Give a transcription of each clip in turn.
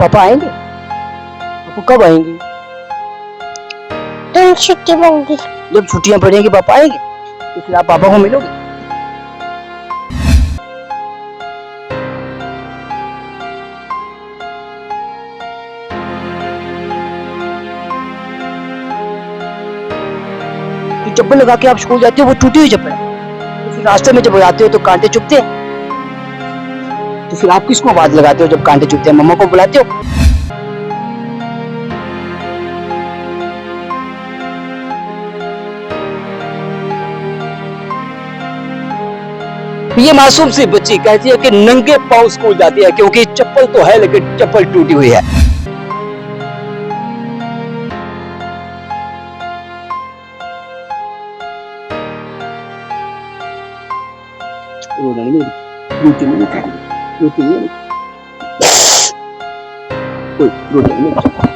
पापा आएंगे? पापा कब आएंगे? तुम छुट्टी होंगी। जब छुट्टियां पड़ेंगी पापा आएंगे, तो फिर आप पापा को मिलोगे? जो चप्पल लगा के आप स्कूल जाते हो वो टूटी हुई चप्पल है, तो फिर रास्ते में जब जाते हो तो कांटे चुभते हैं, तो फिर आप किसको आवाज लगाते हो जब कांटे चुभते हैं? मम्मा को बुलाते हो? ये मासूम सी बच्ची कहती है कि नंगे पांव स्कूल जाती है क्योंकि चप्पल तो है लेकिन चप्पल टूटी हुई है।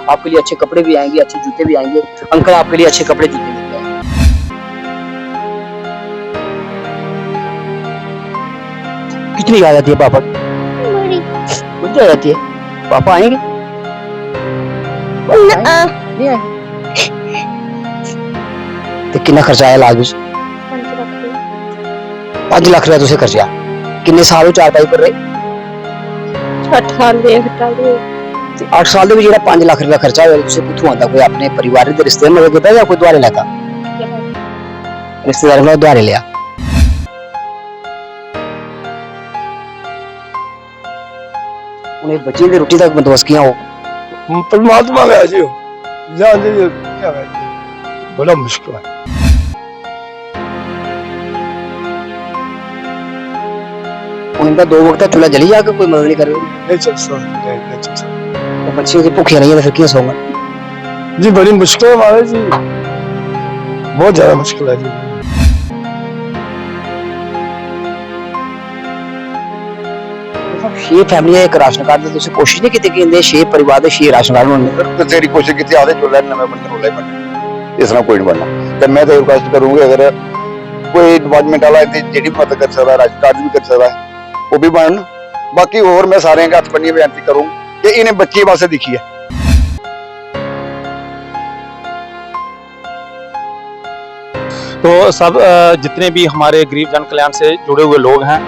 आपके लिए अच्छे कपड़े भी आएंगे, अच्छे जूते भी आएंगे। अंकल आपके लिए अच्छे कपड़े जूते लेके आए। कितनी याद आती है पापा की? कुछ याद आती है? पापा आएंगे? नहीं आएंगे? तो कितना खर्चा आया लाल 5 लाख रुपया तुझे खर्चा? किन्ने साल चारपाई पर रहे? 8 साल ਦੇ 8 साल ਦੇ ਵਿੱਚ ਜਿਹੜਾ 5 ਲੱਖ ਰੁਪਇਆ ਖਰਚਾ ਹੋਇਆ ਤੁਸੀਂ ਕਿੱਥੋਂ ਆਂਦਾ? ਕੋਈ ਆਪਣੇ ਪਰਿਵਾਰ ਦੇ ਰਿਸ਼ਤੇ ਨਾਲ ਕੀਤਾ ਜਾਂ ਕੋਈ ਦੁਆਰੇ ਲੈਤਾ? ਰਿਸ਼ਤੇਦਾਰ ਨਾਲ ਦੁਆਰੇ ਲਿਆ। ਉਹਨੇ ਬੱਚੇ ਦੀ ਰੋਟੀ ਤੱਕ ਬੰਦੋਬਸਤ किया हो? परमात्मा का जी जान दीजिए क्या है, बड़ा मुश्किल है। उनका 2 वक्त चूल्हा जली जाकर कोई मदद नहीं कर रही? नहीं चल सकता, नहीं चल सकता। तो बच्चे की भूखे नहीं है तो फिर क्यों सोंगा? जी बड़ी मुश्किल है महाराज जी, बहुत ज्यादा मुश्किल है जी। छे फैमिली एक राशन कार्ड ਦੀ ਤੁਸੀਂ ਕੋਸ਼ਿਸ਼ ਨਹੀਂ ਕੀਤੀ ਕਿ ਇਹਦੇ 6 ਪਰਿਵਾਰ ਦੇ 6 ਰਾਸ਼ਨ ਕਾਰਡ ਹੋਣ? तेरी कोशिश की आधे चूल्हा नवे बनने रोला ही बनना, इस तरह कोई नहीं बनना। तो मैं तो रिक्वेस्ट करूंगी अगर कोई डिपार्टमेंट वाला जी मदद कर सकता है, राशन कार्ड भी कर सकता है, वो भी बन। बाकी और मैं सारे के हथ बनिए बेनती करूँ कि इन्हें बच्ची वास्ते दिखी है। तो सब जितने भी हमारे गरीब जन कल्याण से जुड़े हुए लोग हैं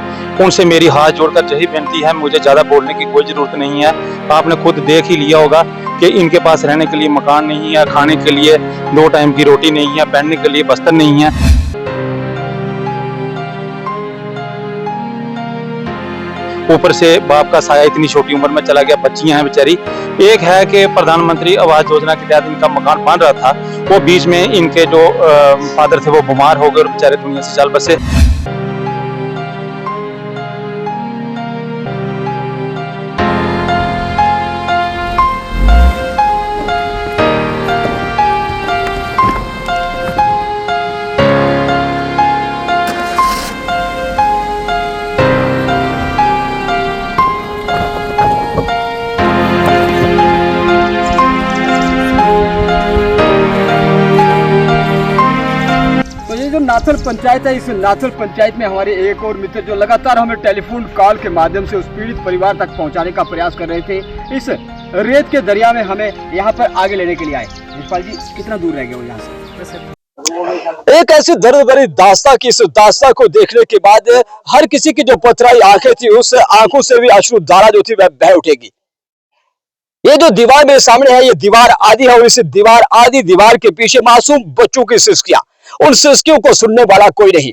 उनसे मेरी हाथ जोड़कर यही विनती है, मुझे ज़्यादा बोलने की कोई ज़रूरत नहीं है। आपने खुद देख ही लिया होगा कि इनके पास रहने के लिए मकान नहीं है, खाने के लिए 2 टाइम की रोटी नहीं है, पहनने के लिए बस्तर नहीं है। ऊपर से बाप का साया इतनी छोटी उम्र में चला गया, बच्चियां हैं बेचारी। एक है कि प्रधानमंत्री आवास योजना के तहत इनका मकान बन रहा था, वो बीच में इनके जो फादर थे वो बीमार हो गए और बेचारे दुनिया से चल बसे। नाथल पंचायत है। इस नाथल पंचायत में हमारे एक और मित्र जो लगातार हमें टेलीफोन कॉल के माध्यम से उस पीड़ित परिवार तक पहुंचाने का प्रयास कर रहे थे। इस रेत के दरिया में हमें यहाँ पर आगे लेने के लिए आए। यशपाल जी कितना दूर रह गए वो यहाँ से? एक ऐसी दर्द भरी दास्तां की इस दास्तां को देखने के बाद हर किसी की जो पथराई आंखें थी उस आंखों से भी अश्रु धारा जो थी वह बह उठेगी। ये जो दीवार मेरे सामने है ये दीवार आदि है और इस दीवार आदि दीवार के पीछे मासूम बच्चों की सिसकियां, उन सिसकियों को सुनने वाला कोई नहीं।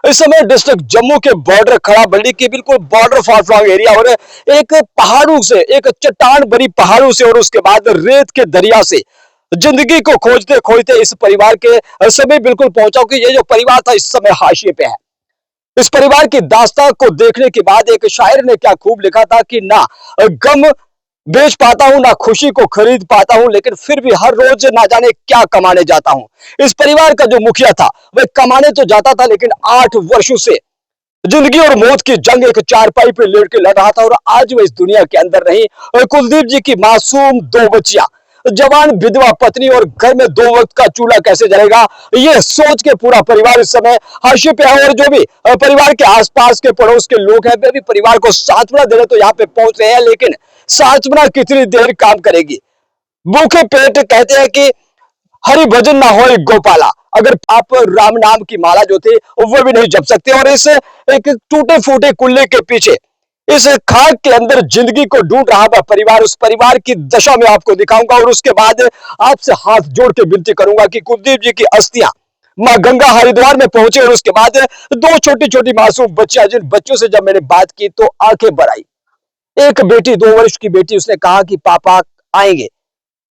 इस समय डिस्ट्रिक्ट जम्मू के बॉर्डर खड़ा बल्ली के बिल्कुल बॉर्डर फार फ्लॉन्ग एरिया और एक पहाड़ों से, एक चट्टान भरी पहाड़ों से और उसके बाद रेत के दरिया से जिंदगी को खोजते खोजते इस परिवार के समय बिल्कुल पहुंचा कि ये जो परिवार था इस समय हाशिए पे है। इस परिवार की दास्तां को देखने के बाद एक शायर ने क्या खूब लिखा था कि ना गम बेच पाता हूं ना खुशी को खरीद पाता हूं, लेकिन फिर भी हर रोज ना जाने क्या कमाने जाता हूं। इस परिवार का जो मुखिया था वह कमाने तो जाता था लेकिन 8 वर्षों से जिंदगी और मौत की जंग एक चारपाई पे लेट के लड़ रहा था और आज वह इस दुनिया के अंदर नहीं। और कुलदीप जी की मासूम 2 बच्चियां, जवान विधवा पत्नी और घर में 2 वक्त का चूल्हा कैसे जलेगा, ये सोच के पूरा परिवार इस समय हाशिए पे है। और जो भी परिवार के आसपास के पड़ोस के लोग हैं वे भी परिवार को सांत्वना देने तो यहाँ पे पहुंच रहे हैं, लेकिन सांत्वना कितनी देर काम करेगी। भूखे पेट कहते हैं कि हरि भजन ना हो गोपाला, अगर आप राम नाम की माला जो थी वो भी नहीं जप सकते। और इस एक टूटे फूटे कुल्ले के पीछे इस खाक के अंदर जिंदगी को ढूंढ रहा वह परिवार, उस परिवार की दशा में आपको दिखाऊंगा। और उसके बाद आपसे हाथ जोड़ के विनती करूंगा कि कुलदीप जी की अस्थियां मां गंगा हरिद्वार में पहुंचे। और उसके बाद दो छोटी छोटी मासूम बच्चियां, जिन बच्चों से जब मैंने बात की तो आंखें भर आई। एक बेटी 2 वर्ष की बेटी, उसने कहा कि पापा आएंगे,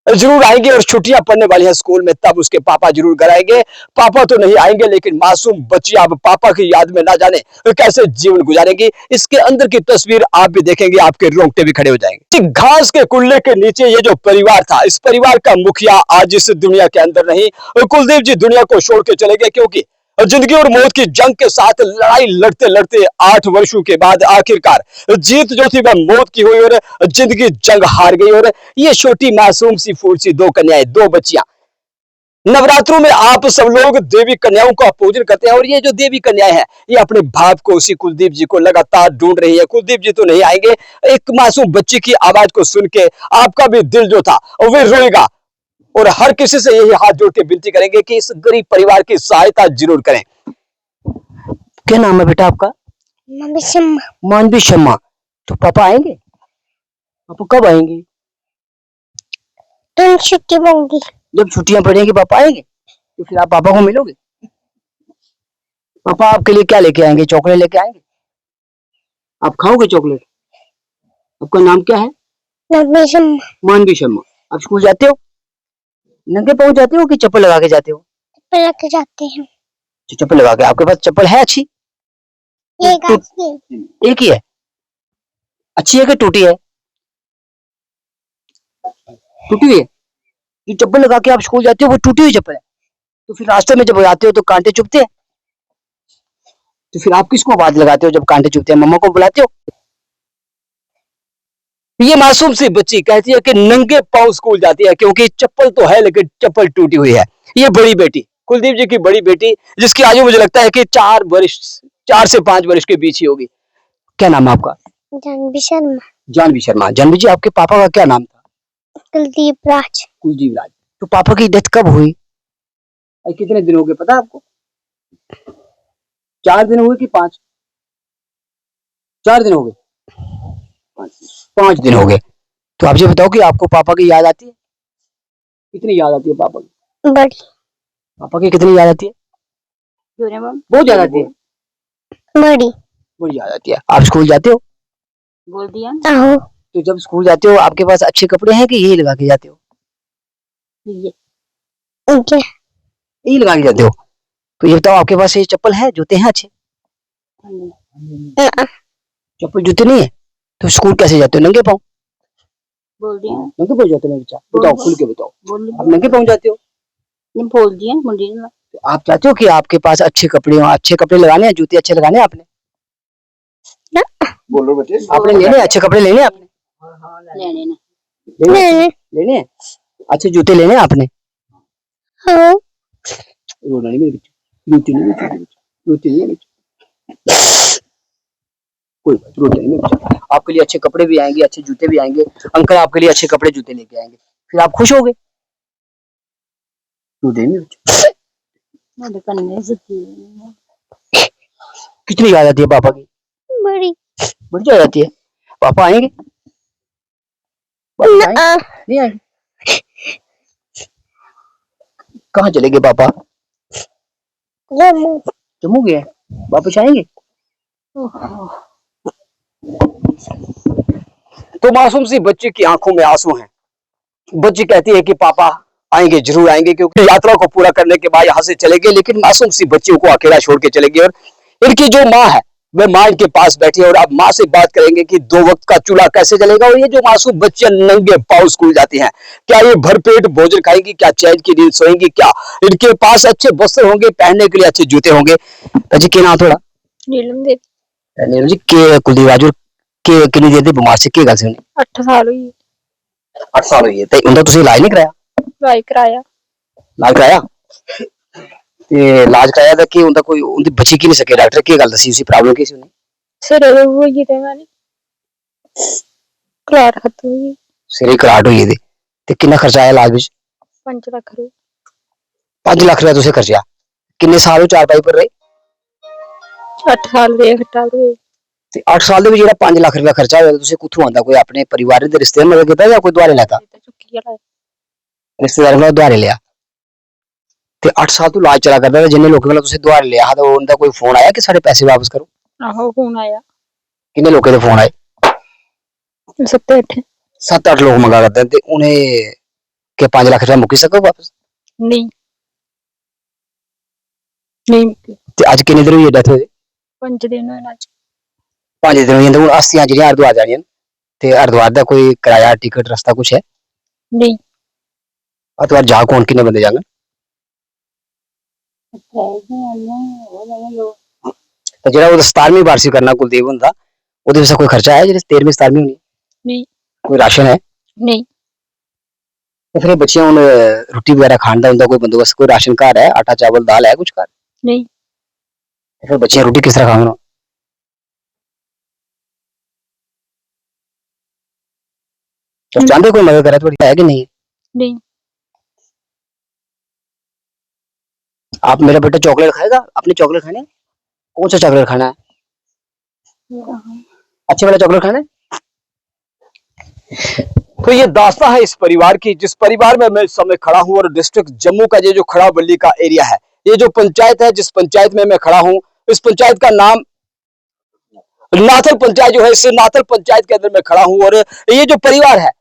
जरूर आएंगे, और छुट्टियां पड़ने वाली हैं स्कूल में तब उसके पापा जरूर घर आएंगे। पापा तो नहीं आएंगे लेकिन मासूम बच्चियां अब पापा की याद में ना जाने कैसे जीवन गुजारेंगी। इसके अंदर की तस्वीर आप भी देखेंगे, आपके रोंगटे भी खड़े हो जाएंगे। घास के कुल्ले के नीचे ये जो परिवार था, इस परिवार का मुखिया आज इस दुनिया के अंदर नहीं। कुलदीप जी दुनिया को छोड़ के चले गए क्योंकि जिंदगी और मौत की जंग के साथ लड़ाई लड़ते लड़ते 8 वर्षों के बाद आखिरकार जीत जो थी वह मौत की हुई और जिंदगी जंग हार गई। और ये छोटी मासूम सी फूल सी 2 कन्याएं, 2 बच्चियां, नवरात्रों में आप सब लोग देवी कन्याओं का पूजन करते हैं। और ये जो देवी कन्याएं हैं ये अपने भाव को, उसी कुलदीप जी को लगातार ढूंढ रही है। कुलदीप जी तो नहीं आएंगे, एक मासूम बच्ची की आवाज को सुन के आपका भी दिल जो था वो रोएगा। और हर किसी से यही हाथ जोड़ के विनती करेंगे कि इस गरीब परिवार की सहायता जरूर करें। क्या नाम है बेटा आपका? मम्मी शम्मा। मानवी शर्मा। तो पापा आएंगे? पापा कब आएंगे? तुम छुट्टी होंगी। जब छुट्टियां पड़ेंगी पापा आएंगे, तो फिर आप पापा को मिलोगे। पापा आपके लिए क्या लेके आएंगे? चॉकलेट लेके आएंगे? आप खाओगे चॉकलेट? आपका नाम क्या है? मम्मी शम्मा। मानवी शर्मा। आप स्कूल जाते हो? नंगे पाँव जाते हो कि चप्पल लगा के जाते हो? चप्पल लग जाते हैं। चप्पल लगा के। आपके पास चप्पल है अच्छी? एक आज की। एक ही है? अच्छी है कि टूटी है? टूटी हुई है। जो चप्पल लगा के आप स्कूल जाते हो वो टूटी हुई चप्पल है, तो फिर रास्ते में जब जाते हो तो कांटे चुभते हैं, तो फिर आप किसको आवाज लगाते हो जब कांटे चुभते हैं? मम्मा को बुलाते हो? ये मासूम सी बच्ची कहती है कि नंगे पांव स्कूल जाती है क्योंकि चप्पल तो है लेकिन चप्पल टूटी हुई है। ये बड़ी बेटी, कुलदीप जी की बड़ी बेटी, जिसकी आयु मुझे लगता है कि 4 से 5 वर्ष के बीच ही होगी। क्या नाम है आपका? जानवी शर्मा। जानवी शर्मा। जानवी जी, आपके पापा का क्या नाम था? कुलदीप राज। कुलदीप राज। तो पापा की डेथ कब हुई? कितने दिन हो गए पता है आपको? 4 दिन हुए कि 5? 4 दिन हो गए। 5 दिन हो गए। तो आप ये बताओ कि आपको पापा की याद आती है? कितनी याद आती है पापा की? बड़ी। पापा की कितनी याद आती है? बहुत ज्यादा आती है। बड़ी। बड़ी याद आती है। आप स्कूल जाते हो? बोल दिया। आहो। तो जब स्कूल जाते हो आपके पास अच्छे कपड़े हैं कि यही लगा के जाते हो? उनके। यही लगा के जाते हो। तो ये बताओ आपके पास ये चप्पल है, जूते हैं अच्छे? चप्पल जूते नहीं है तो स्कूल कैसे जाते हो? नंगे पाँव? बोल दिया। नंगे पाँव जाते हो बच्चा? बताओ, खुल के बताओ। आप नंगे पाँव जाते हो? बोल दिया मुंडी ने। तो आप चाहते हो कि आपके पास अच्छे कपड़े हो, अच्छे कपड़े लगाने हैं, जूते अच्छे लगाने हैं आपने? बोलो बच्चे। आपने लेने हैं अच्छे कपड़े, लेने हैं आपने? लेने ना। लेने हैं अच्छे जूते, लेने हैं आपने? हाँ। रोना नहीं मेरे बच्चे, जूते नहीं मेरे बच्चे, जूते नहीं मेरे बच्चे। कोई बात, रोना नहीं मेरे बच्चे। आपके लिए अच्छे कपड़े भी आएंगे, अच्छे जूते भी आएंगे। अंकल आपके लिए अच्छे कपड़े जूते लेके आएंगे, फिर आप खुश होगे। रोना नहीं मेरे बच्चे। कितनी याद आती है पापा की? बड़ी। बड़ी याद आती है। पापा आएंगे? पापा आएंगे? नहीं आएंगे? कहाँ चले गए पापा? जम्मू गए। वापस आएंगे? तो मासूम सी बच्ची की आंखों में आंसू हैं। बच्ची कहती है कि पापा आएंगे, जरूर आएंगे, क्योंकि यात्रा को पूरा करने के बाद यहाँ से चले गए, लेकिन मासूम सी बच्चियों को अकेला छोड़ के चले गए। और इनकी जो माँ है वह माँ इनके पास बैठी है और अब माँ से बात करेंगे कि 2 वक्त का चूल्हा कैसे जलेगा। और ये जो मासूम बच्चियां नंगे पांव स्कूल जाती हैं, क्या ये भरपेट भोजन खाएंगी? क्या चैन की नींद सोएंगी? क्या इनके पास अच्छे वस्त्र होंगे, पहनने के लिए अच्छे जूते होंगे? जी के नाम थोड़ा? नीलम देवी। नीलम जी के कुलदीप राजू के कितनी देर दी बीमार से की गल सुनी? 8 साल हुई। 8 साल हुई है। तो उनका तुसी इलाज नहीं कराया? इलाज कराया। इलाज कराया ते इलाज कराया था कि उनका कोई उनकी बची की नहीं सके? डॉक्टर की गल दसी, उसी प्रॉब्लम की सी? सिर वो ये थे मैंने। ਘਲਾੜ ਖਤਮ ਹੋਈ ਸਿਰੇ ਘਰਾਟ ਹੋਈ ਇਹਦੇ ਤੇ ਕਿੰਨਾ ਖਰਚਾ ਆਇਆ ਇਲਾਜ ਵਿੱਚ 5 ਲੱਖ ਰੁਪਏ 5 ਲੱਖ ਰੁਪਇਆ ਤੁਸੀਂ ਖਰਚਿਆ ਕਿੰਨੇ ਸਾਲ ਹੋ ਚਾਰ ਪਾਈ ਪਰ ਰਹੇ 8 ਸਾਲ ਦੇ ਹਟਾ ਦੇ ਤੇ 8 ਸਾਲ ਦੇ ਵਿੱਚ ਜਿਹੜਾ 5 ਲੱਖ ਰੁਪਇਆ ਖਰਚਾ ਹੋਇਆ ਤੁਸੀਂ ਕਿੱਥੋਂ ਆਂਦਾ ਕੋਈ ਆਪਣੇ ਪਰਿਵਾਰ ਦੇ ਰਿਸ਼ਤੇ ਮਦਦ ਕੀਤਾ ਜਾਂ ਕੋਈ ਦੁਆਰੇ ਲੈਤਾ ਤੇ ਚੁੱਕੀ ਵਾਲਾ ਰਿਸ਼ਤੇਦਾਰਾਂ ਨਾਲ ਦੁਆਰੇ ਲਿਆ ਤੇ 8 ਸਾਲ ਤੋਂ ਇਲਾਜ ਚਲਾ ਕਰਦਾ ਜਿੰਨੇ ਲੋਕਾਂ ਨਾਲ ਤੁਸੀਂ ਦੁਆਰੇ ਲਿਆ ਤਾਂ ਉਹਨਾਂ ਦਾ ਕੋਈ ਫੋਨ ਆਇਆ ਕਿ ਸਾਡੇ ਪੈਸੇ ਵਾਪਸ ਕਰੋ ਆਹੋ ਹੁਣ ਆਇਆ ਕਿੰਨੇ ਲੋਕਾਂ ਦੇ ਫੋਨ ਆਏ 7-8 7-8 ਲੋਕ ਮੰਗਾ करते हैं ਤੇ ਉਹਨੇ ਕਿ 5 ਲੱਖ ਰੁਪਇਆ ਮੁੱਕੀ ਸਕੋ ਵਾਪਸ ਨਹੀਂ ਨਹੀਂ ਤੇ ਅੱਜ ਕਿੰਨੇ ਦਿਨ ਹੋਈ ਡੈਥ ਹੋਈ 5 ਦਿਨ ਹੋਏ ਨਾ 5 ਦਿਨ ਹੋਈ ਜਾਂਦੇ ਹੁਣ ਅਸਥੀਆਂ ਜਿਹੜੀਆਂ ਹਰਿਦੁਆਰ ਜਾਣੀਆਂ ਨੇ ਤੇ ਹਰਿਦੁਆਰ ਦਾ ਕੋਈ ਕਿਰਾਇਆ ਟਿਕਟ ਰਸਤਾ ਕੁਛ ਹੈ ਨਹੀਂ ਹਰਿਦੁਆਰ ਜਾ ਕੌਣ ਕਿੰਨੇ ਬੰਦੇ ਜਾਣਗੇ ਤੇ ਜਿਹੜਾ ਉਹ 17ਵੀਂ ਵਾਰਸੀ ਕਰਨਾ ਕੁਲਦੀਪ ਹੁੰਦਾ ਉਹਦੇ ਵਿੱਚ ਕੋਈ ਖਰਚਾ ਹੈ ਜਿਹੜੇ 13ਵੀਂ 17ਵੀਂ ਹੋਣੀ ਨਹੀਂ ਕੋਈ ਰਾਸ਼ਨ ਹੈ ਨਹੀਂ ਤੇ ਫਿਰ ਬੱਚਿਆਂ ਹੁਣ ਰੋਟੀ ਵਗੈਰਾ ਖਾਣ ਦਾ ਹੁੰਦਾ ਕੋਈ ਬੰਦੋਬਸਤ ਕੋਈ ਰਾਸ਼ਨ ਘਰ ਹੈ ਆਟਾ ਚਾਵਲ ਦਾਲ ਹੈ ਕੁਝ ਘਰ ਨਹੀਂ ਤੇ ਫਿਰ ਬੱਚੇ ਰੋਟੀ ਕਿਸ ਤਰ੍ਹਾਂ ਖਾਣ तो चाहते कोई मदद करे थोड़ी है कि नहीं नहीं आप मेरा बेटा चॉकलेट खाएगा अपनी चॉकलेट खाने कौन सा चॉकलेट खाना है अच्छे वाला चॉकलेट खाना है तो ये दास्तां है इस परिवार की जिस परिवार में मैं इस समय खड़ा हूं और डिस्ट्रिक्ट जम्मू का ये जो खड़ाबल्ली का एरिया है ये जो पंचायत है जिस पंचायत में मैं खड़ा हूं इस पंचायत का नाम नाथल पंचायत जो है इस नाथल पंचायत के अंदर मैं खड़ा हूं और ये जो परिवार है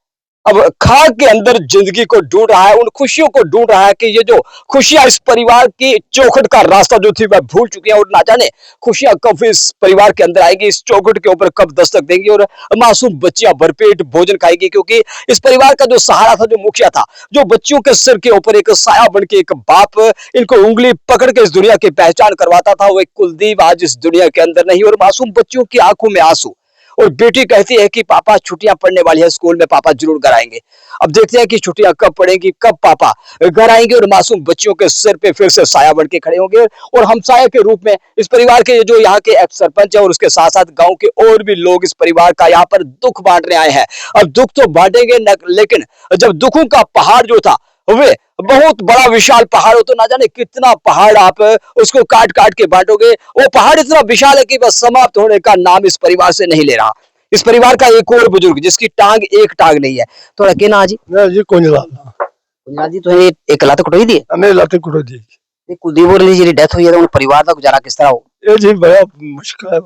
अब खाक के अंदर जिंदगी को ढूंढ रहा है उन खुशियों को ढूंढ रहा है कि ये जो खुशियां इस परिवार की चौखट का रास्ता जो थी वह भूल चुकी है और ना जाने खुशियां कब इस परिवार के अंदर आएगी इस चौखट के ऊपर कब दस्तक देंगी और मासूम बच्चियां भरपेट भोजन खाएगी क्योंकि इस परिवार का जो सहारा था जो मुखिया था जो बच्चियों के सिर के ऊपर एक साया बन के एक बाप इनको उंगली पकड़ के इस दुनिया की पहचान करवाता था वो एक कुलदीप आज इस दुनिया के अंदर नहीं और मासूम बच्चियों की आंखों में आंसू और बेटी कहती है कि पापा छुट्टियां पड़ने वाली है स्कूल में पापा जरूर घर आएंगे अब देखते हैं कि छुट्टियां कब पड़ेंगी कब पापा घर आएंगे और मासूम बच्चियों के सिर पे फिर से साया बन के खड़े होंगे और हमसाया के रूप में इस परिवार के जो यहाँ के एक्स सरपंच है और उसके साथ साथ गांव के और भी लोग इस परिवार का यहाँ पर दुख बांटने आए हैं अब दुख तो बांटेंगे लेकिन जब दुखों का पहाड़ जो था वे बहुत बड़ा विशाल पहाड़ हो तो ना जाने कितना पहाड़ आप उसको काट काट के बांटोगे वो पहाड़ इतना विशाल है कि बस समाप्त होने का नाम इस परिवार से नहीं ले रहा इस परिवार का एक और बुजुर्ग जिसकी टांग एक टांग नहीं है थोड़ा के ना जी मैं जी कोई नहीं लाना कुंजलाल जी तो एक लत कटोई दी हमें लाते कुड़ो दी ये कुलदीप और जी डेथ हुई है तो उन परिवार का गुजारा किस तरह हो ये जी बड़ा मुश्किल है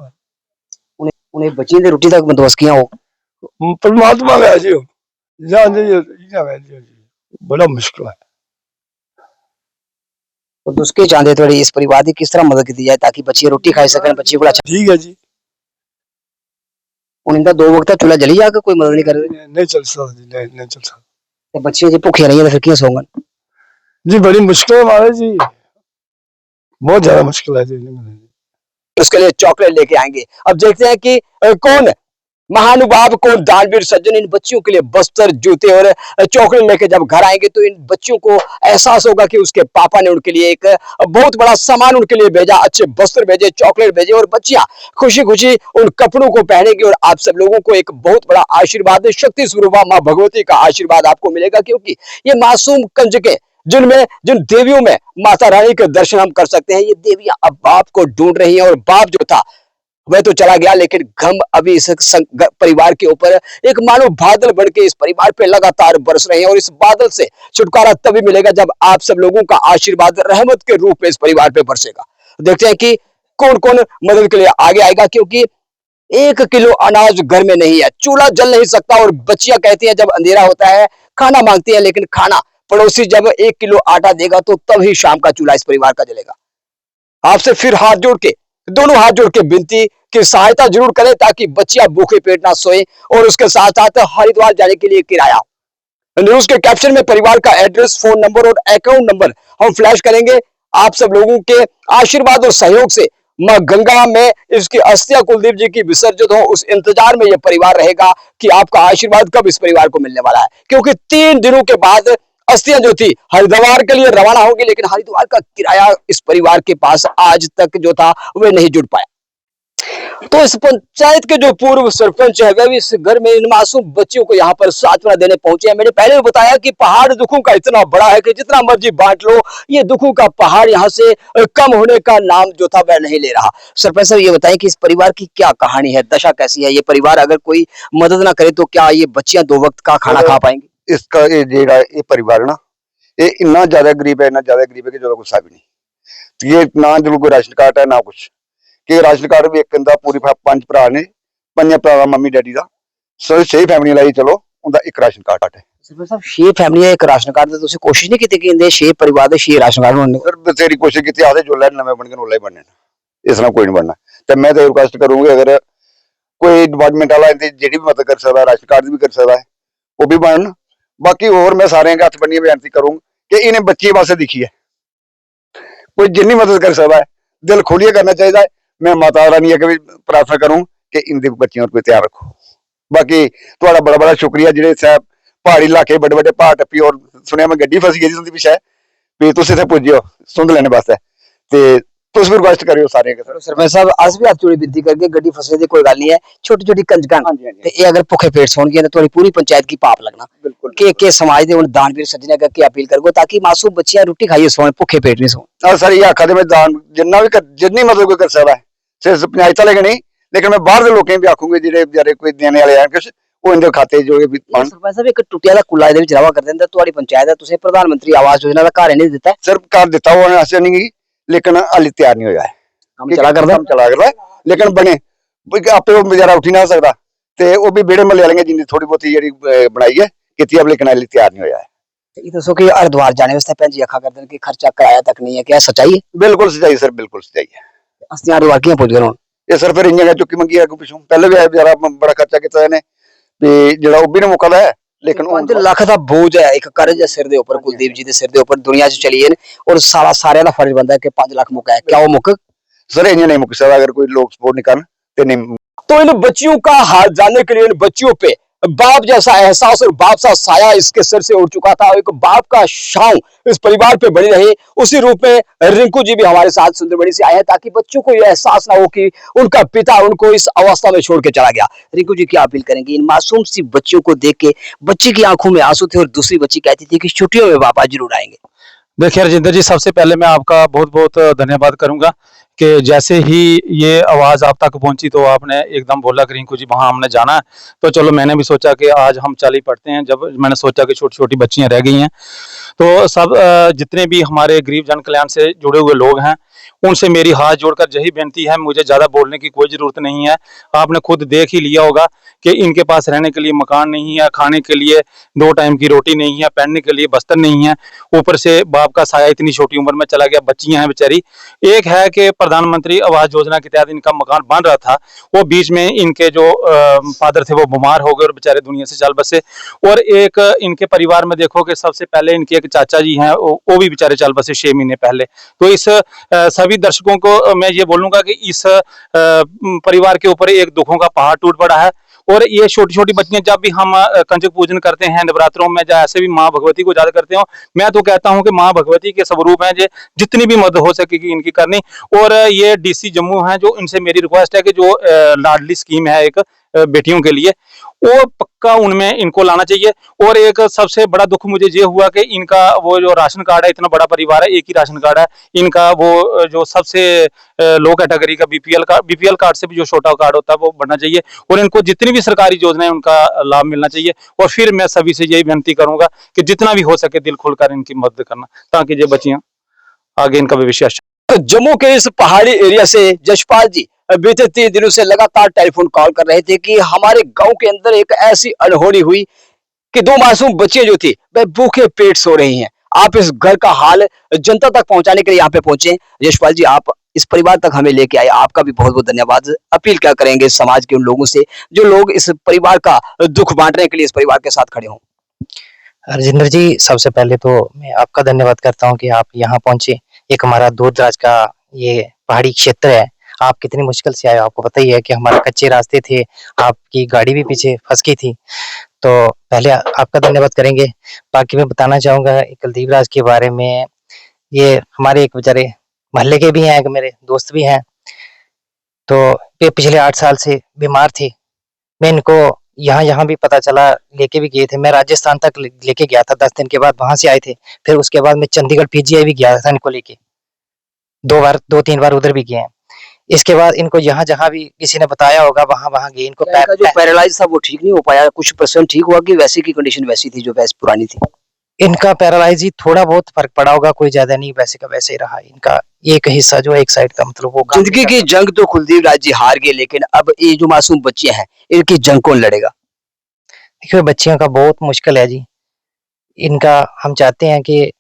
उन्हें बच्ची ने रोटी तक बंदोबस्त किया हो परमात्मा का जी जान जी बड़ा मुश्किल है और उसके चाहते थोड़ी इस परिवार की किस तरह मदद की जाए ताकि बच्चे रोटी खाई सकें बच्चे को अच्छा ठीक है जी उनका 2 वक्त चूल्हा जली जाकर कोई मदद नहीं कर रहे नहीं चल सकता जी नहीं चल सकता तो बच्चे जी भूखे नहीं है तो फिर क्यों सोंगन जी बड़ी मुश्किल है महाराज जी बहुत ज्यादा मुश्किल है जी उसके लिए चॉकलेट लेके आएंगे अब देखते हैं कि कौन महानुभाव कौन दानवीर सज्जन इन बच्चियों के लिए बस्तर जूते और चॉकलेट लेके जब घर आएंगे तो इन बच्चियों को एहसास होगा कि उसके पापा ने उनके लिए एक बहुत बड़ा सामान उनके लिए भेजा अच्छे बस्तर भेजे चॉकलेट भेजे और बच्चियां खुशी खुशी उन कपड़ों को पहनेगी और आप सब लोगों को एक बहुत बड़ा आशीर्वाद शक्ति स्वरूपा माँ भगवती का आशीर्वाद आपको मिलेगा क्योंकि ये मासूम कंजके जिन देवियों में माता रानी के दर्शन हम कर सकते हैं ये देवियां अब बाप को ढूंढ रही हैं और बाप जो था वह तो चला गया लेकिन गम अभी इस परिवार के ऊपर एक मानो बादल बन के इस परिवार पे लगातार बरस रहे हैं और इस बादल से छुटकारा तभी मिलेगा जब आप सब लोगों का आशीर्वाद रहमत के रूप में इस परिवार पे बरसेगा देखते हैं कि कौन कौन मदद के लिए आगे आएगा क्योंकि 1 किलो अनाज घर में नहीं है चूल्हा जल नहीं सकता और बच्चियां कहती हैं जब अंधेरा होता है खाना मांगती है लेकिन खाना पड़ोसी जब 1 किलो आटा देगा तो तब ही शाम का चूल्हा इस परिवार का जलेगा आपसे फिर हाथ जोड़ के दोनों हाथ जोड़ के विनती की सहायता जरूर करें ताकि बच्चियां भूखे पेट ना सोए और उसके साथ साथ हरिद्वार जाने के लिए किराया न्यूज के कैप्शन में परिवार का एड्रेस फोन नंबर और अकाउंट नंबर हम फ्लैश करेंगे आप सब लोगों के आशीर्वाद और सहयोग से मां गंगा में इसकी अस्थियां कुलदीप जी की विसर्जित हो उस इंतजार में यह परिवार रहेगा कि आपका आशीर्वाद कब इस परिवार को मिलने वाला है क्योंकि 3 दिनों के बाद अस्थियां जो थी हरिद्वार के लिए रवाना होंगी लेकिन हरिद्वार का किराया इस परिवार के पास आज तक जो था वह नहीं जुड़ पाया तो इस पंचायत के जो पूर्व सरपंच है वह भी इस घर में इन मासूम बच्चियों को यहाँ पर सांत्वना देने पहुंचे हैं। मैंने पहले भी बताया कि पहाड़ दुखों का इतना बड़ा है कि जितना मर्जी बांट लो, ये दुखों का पहाड़ यहाँ से कम होने का नाम जो था वह नहीं ले रहा। सरपंच साहब ये बताएं कि इस परिवार की क्या कहानी है, दशा कैसी है? ये परिवार अगर कोई मदद ना करे तो क्या ये बच्चियां 2 वक्त का खाना खा पाएंगी? इसका ये परिवार ना, ये इतना ज्यादा गरीब है कि जो कुछ भी नहीं। तो ये ना जो कोई राशन कार्ड है ना कुछ, कि राशन कार्ड भी एक कहता पूरी 5 भरा ने, 5 भरा मम्मी डैडी का 6 फैमिली लाई, चलो उनका एक राशन कार्ड है। सरपंच साहब 6 फैमिली एक राशन कार्ड ਤੇ ਤੁਸੀਂ ਕੋਸ਼ਿਸ਼ ਨਹੀਂ ਕੀਤੀ ਕਿ ਇਹਦੇ 6 ਪਰਿਵਾਰ ਦੇ 6 ਰਾਸ਼ਨ ਕਾਰਡ ਹੋਣ? सर बथेरी कोशिश की आधे जो नवे बन के ओला ही बनने, इस तरह कोई नहीं बनना। तो मैं तो रिक्वेस्ट करूंगी अगर कोई डिपार्टमेंट वाला जी भी मदद कर सकता है, राशन कार्ड भी कर सकता है, वो भी बन। बाकी और मैं सारे हथ बनिए बेनती करूंगा कि इन्हें बच्चे वास्ते दिखी है, कोई जिन्नी मदद कर सकता है दिल खोलिए करना चाहिए। मैं माता रानी अगे भी प्रार्थना करूं कि इनके बच्चों को तैयार रखो। बाकी थोड़ा बड़ा बड़ा शुक्रिया जेडे साहब पहाड़ी इलाके बड़े बड़े पहाड़ टप्पी, और सुनिया मैं गड्डी फसी गई तुंदी पिछे भी तुम इतने पुज्जो सुंध लेने वास्ते, ते तुम भी रिक्वेस्ट करियो सारे। सरपंच साहब अस भी हाथ जोड़ी विनती करके गड्डी फसने की कोई गल नहीं है, छोटी छोटी कंजकां ते ये अगर भुखे पेट सोणगे तो थोड़ी पूरी पंचायत की पाप लगना। बिल्कुल के समाज दे उन दानवीर सज्जने का अपील करो ताकि मासूम बच्चियां रोटी खाइए सोए, भुखे पेट नहीं सोए। सर ये आखा मैं दान जिन्ना भी जिन्नी मदद कोई कर सकता है, सिर्फ पंचायत वाले नहीं, लेकिन मैं बाहर के लोगों भी आखूंगे जेडे बेचारे कोई देने वाले हैं कुछ, वो इनके खाते जो भी पान। सरपंच साहब एक टुटिया दा कुला ਇਹਦੇ ਵਿੱਚ ਰਵਾ ਕਰ ਦਿੰਦਾ, ਤੁਹਾਡੀ ਪੰਚਾਇਤ ਹੈ, ਤੁਸੀਂ ਪ੍ਰਧਾਨ ਮੰਤਰੀ ਆਵਾਸ योजना ਦਾ ਘਰ ਨਹੀਂ ਦਿੱਤਾ? सर कार दिता हुआ ऐसे नहीं, लेकिन हाली तैयार नहीं होया है। ਕੰਮ ਚਲਾ ਕਰਦਾ काम चला करता है, लेकिन बने आपे वो बेचारा उठी ना सकता, ते वो भी बेड़े मले वाले जिन्नी थोड़ी बहुत जी बनाई है की, अब लेकिन हाली तैयार नहीं होया है। ये दसो कि हरिद्वार जाने वास्ते भैन जी आखा करते हैं कि खर्चा किराया तक नहीं है, क्या सच्चाई है? बिल्कुल सच्चाई सर, बिल्कुल सच्चाई है। असली हरिद्वार कियां पहुंच गए हुण? ये सर फिर इंजन चुक्की मंगी है पिछों, पहले भी बेचारा बड़ा खर्चा किया इन्हें, भी जेड़ा ओबी ने मुकदा है, लेकिन 5 ਲੱਖ ਦਾ बोझ है, एक कर्ज है सिर दे ऊपर, कुलदीप जी दे सिर दे ऊपर दुनिया च चली है और सारे दा फर्ज बनता है कि 5 लाख मुका है, क्या वो मुक? सर इंजन नहीं मुक सकता अगर कोई लोग सपोर्ट नहीं करन ते नहीं। तो इन बच्चियों का हाल जानने के लिए इन बच्चियों पे बाप जैसा एहसास और बाप सा साया इसके सिर से उड़ चुका था, एक बाप का शान इस परिवार पे बनी रहे। उसी रूप में रिंकू जी भी हमारे साथ सुंदरबनी से आए हैं ताकि बच्चों को यह एहसास ना हो कि उनका पिता उनको इस अवस्था में छोड़ के चला गया। रिंकू जी क्या अपील करेंगे इन मासूम सी बच्चियों को देख के? बच्ची की आंखों में आंसू थे और दूसरी बच्ची कहती थी कि छुट्टियों में पापा जरूर आएंगे। देखिए राजेंद्र जी, सबसे पहले मैं आपका बहुत बहुत धन्यवाद करूंगा कि जैसे ही ये आवाज़ आप तक पहुंची तो आपने एकदम बोला कि रिंकू जी वहाँ हमने जाना है। तो चलो मैंने भी सोचा कि आज हम चल ही पड़ते हैं। जब मैंने सोचा कि छोटी छोटी बच्चियां रह गई हैं तो सब जितने भी हमारे गरीब जन कल्याण से जुड़े हुए लोग हैं उनसे मेरी हाथ जोड़कर यही बेनती है, मुझे ज़्यादा बोलने की कोई ज़रूरत नहीं है। आपने खुद देख ही लिया होगा कि इनके पास रहने के लिए मकान नहीं है, खाने के लिए 2 टाइम की रोटी नहीं है, पहनने के लिए बस्तर नहीं है, ऊपर से बाप का साया इतनी छोटी उम्र में चला गया। बच्चियां हैं बेचारी। एक है कि प्रधानमंत्री आवास योजना के तहत इनका मकान बन रहा था, वो बीच में इनके जो फादर थे वो बीमार हो गए और बेचारे दुनिया से चल बसे। और एक इनके परिवार में देखो कि सबसे पहले इनके एक चाचा जी हैं, वो भी बेचारे चल बसे 6 महीने पहले। तो इस सभी दर्शकों को मैं ये बोलूंगा कि इस परिवार के ऊपर एक दुखों का पहाड़ टूट पड़ा है। और ये छोटी छोटी बच्चियां जब भी हम कंजक पूजन करते हैं नवरात्रों में, जैसे भी माँ भगवती को याद करते हो, मैं तो कहता हूं कि माँ भगवती के स्वरूप हैं, जो जितनी भी मदद हो सकेगी इनकी करनी। और ये डीसी जम्मू हैं, जो इनसे मेरी रिक्वेस्ट है कि जो लाडली स्कीम है एक बेटियों के लिए, वो पक्का उनमें इनको लाना चाहिए। और एक सबसे बड़ा दुख मुझे ये हुआ कि इनका वो जो राशन कार्ड है, इतना बड़ा परिवार है, एक ही राशन कार्ड है इनका, वो जो सबसे लो कैटेगरी का बीपीएल कार्ड से भी जो छोटा कार्ड होता है वो बनना चाहिए। और इनको जितनी भी सरकारी योजनाएं उनका लाभ मिलना चाहिए। और फिर मैं सभी से यही विनती करूंगा कि जितना भी हो सके दिल खोलकर इनकी मदद करना, ताकि ये बच्चियां आगे इनका भविष्य। जम्मू के इस पहाड़ी एरिया से जशपाल जी बीते 3 दिनों से लगातार टेलीफोन कॉल कर रहे थे कि हमारे गांव के अंदर एक ऐसी अनहोनी हुई कि 2 मासूम बच्चियां जो थी वह भूखे पेट सो रही हैं। आप इस घर का हाल जनता तक पहुंचाने के लिए यहाँ पे पहुंचे। यशपाल जी, आप इस परिवार तक हमें लेके आए, आपका भी बहुत बहुत धन्यवाद। अपील क्या करेंगे समाज के उन लोगों से जो लोग इस परिवार का दुख बांटने के लिए इस परिवार के साथ खड़े हों? राजेंद्र जी, सबसे पहले तो मैं आपका धन्यवाद करता हूं कि आप यहाँ पहुंचे। एक हमारा दूर दराज का ये पहाड़ी क्षेत्र है, आप कितनी मुश्किल से आए, आपको पता ही है कि हमारे कच्चे रास्ते थे, आपकी गाड़ी भी पीछे फंस गई थी। तो पहले आपका धन्यवाद करेंगे। बाकी मैं बताना चाहूंगा कुलदीप राज के बारे में। ये हमारे एक बेचारे मोहल्ले के भी हैं, एक मेरे दोस्त भी हैं। तो ये पिछले 8 साल से बीमार थे। मैं इनको यहाँ भी पता चला, लेके भी गए थे। मैं राजस्थान तक लेके गया था, 10 दिन के बाद वहां से आए थे। फिर उसके बाद मैं चंडीगढ़ पीजीआई भी गया था इनको लेके, 2-3 बार उधर भी गए हैं। इसके बाद इनको जहाँ भी किसी ने बताया होगा वहां गए। इनको इनका जो पैरालाइज था वो ठीक नहीं हो पाया, कुछ परसेंट ठीक हुआ कि वैसे की कंडीशन वैसी थी जो वैसे पुरानी थी? इनका पैरालाइज ही थोड़ा बहुत फर्क पड़ा होगा, कोई ज्यादा नहीं, वैसे का वैसे ही रहा। इनका एक हिस्सा जो एक साइड का मतलब वो जिंदगी की जंग तो कुलदीप राज जी हार गए, लेकिन अब ये जो मासूम बच्चे हैं इनकी जंग कौन लड़ेगा? देखिए बच्चियों का बहुत मुश्किल है जी। इनका हम चाहते हैं कि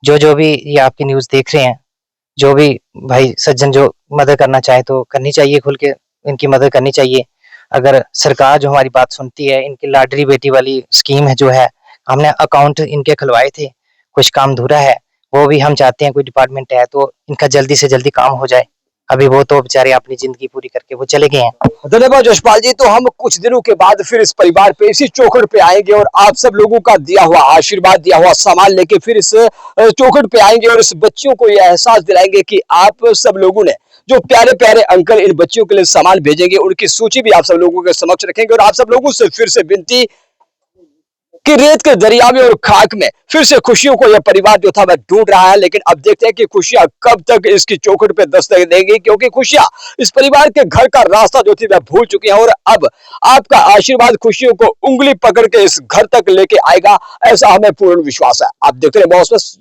जो भी ये आपकी न्यूज़ देख रहे हैं, जो भी भाई सज्जन जो मदद करना चाहे तो करनी चाहिए, खुल के इनकी मदद करनी चाहिए। अगर सरकार जो हमारी बात सुनती है, इनकी लाडली बेटी वाली स्कीम है जो है, हमने अकाउंट इनके खुलवाए थे, कुछ काम अधूरा है, वो भी हम चाहते हैं कोई डिपार्टमेंट है तो इनका जल्दी से जल्दी काम हो जाए। अभी वो तो बेचारे अपनी जिंदगी पूरी करके वो चले गए हैं। धन्यवाद यशपाल जी। तो हम कुछ दिनों के बाद फिर इस परिवार पे इसी चौखट पे आएंगे और आप सब लोगों का दिया हुआ आशीर्वाद, दिया हुआ सामान लेके फिर इस चौखट पे आएंगे और इस बच्चियों को यह एहसास दिलाएंगे कि आप सब लोगों ने जो प्यारे प्यारे अंकल इन बच्चियों के लिए सामान भेजेंगे, उनकी सूची भी आप सब लोगों के समक्ष रखेंगे। और आप सब लोगों से फिर से विनती कि रेत के दरिया में और खाक में फिर से खुशियों को यह परिवार जो था वह ढूंढ रहा है, लेकिन अब देखते हैं कि खुशियां कब तक इसकी चौखट पे दस्तक देंगी, क्योंकि खुशियां इस परिवार के घर का रास्ता जो थी वह भूल चुकी है। और अब आपका आशीर्वाद खुशियों को उंगली पकड़ के इस घर तक लेके आएगा, ऐसा हमें पूर्ण विश्वास है। आप देखते रहे बॉस बस।